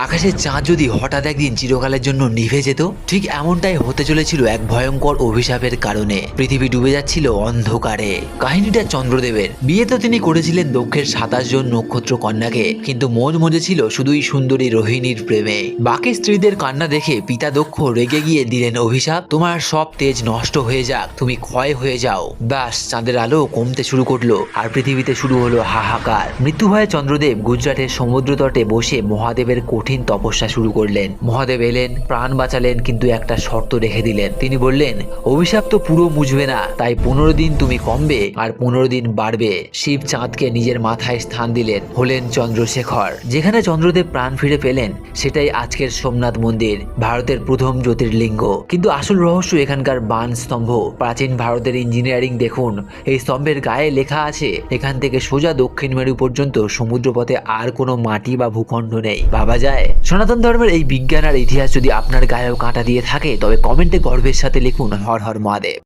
আকাশের চাঁদ যদি হঠাৎ একদিন চিরকালের জন্য নিভে যেত। ঠিক এমনটাই হতে চলেছিল এক ভয়ঙ্কর অভিশাপের কারণে। পৃথিবী ডুবে যাচ্ছিল অন্ধকারে। কাহিনীটা চন্দ্রদেবের। বিয়ে তো তিনি করেছিলেন দক্ষের 27 জন নক্ষত্র কন্যাকে, কিন্তু মন মজেছিল শুধুই সুন্দরী রোহিণীর প্রেমে। বাকি স্ত্রীদের কান্না দেখে পিতা দক্ষ রেগে গিয়ে দিলেন অভিশাপ, তোমার সব তেজ নষ্ট হয়ে যাক, তুমি ক্ষয় হয়ে যাও। ব্যাস, চাঁদের আলো কমতে শুরু করলো আর পৃথিবীতে শুরু হলো হাহাকার। মৃত্যু ভয়ে চন্দ্রদেব গুজরাটের সমুদ্র তটে বসে মহাদেবের কঠিন তপস্যা শুরু করলেন। মহাদেব এলেন, প্রাণ বাঁচালেন, কিন্তু একটা শর্ত রেখে দিলেন। তিনি বললেন, অভিশাপ তো পুরো মুছবে না, তাই 15 দিন তুমি কমবে আর 15 দিন বাড়বে। শিব চাঁদকে নিজের মাথায় স্থান দিলেন, হলেন চন্দ্রশেখর। যেখানে চন্দ্রদেব প্রাণ ফিরে পেলেন সেটাই আজকের সোমনাথ মন্দির, ভারতের প্রথম জ্যোতির্লিঙ্গ। কিন্তু আসল রহস্য এখানকার বান স্তম্ভ। প্রাচীন ভারতের ইঞ্জিনিয়ারিং দেখুন, এই স্তম্ভের গায়ে লেখা আছে এখান থেকে সোজা দক্ষিণ মেরু পর্যন্ত সমুদ্রপথে আর কোনো মাটি বা ভূখণ্ড নেই। ভাবা যায়? সনাতন ধর্মের এই বিজ্ঞান আর ইতিহাস যদি আপনার গায়েও কাঁটা দিয়ে থাকে, তবে কমেন্টে গর্বের সাথে লিখুন হর হর মহাদেব।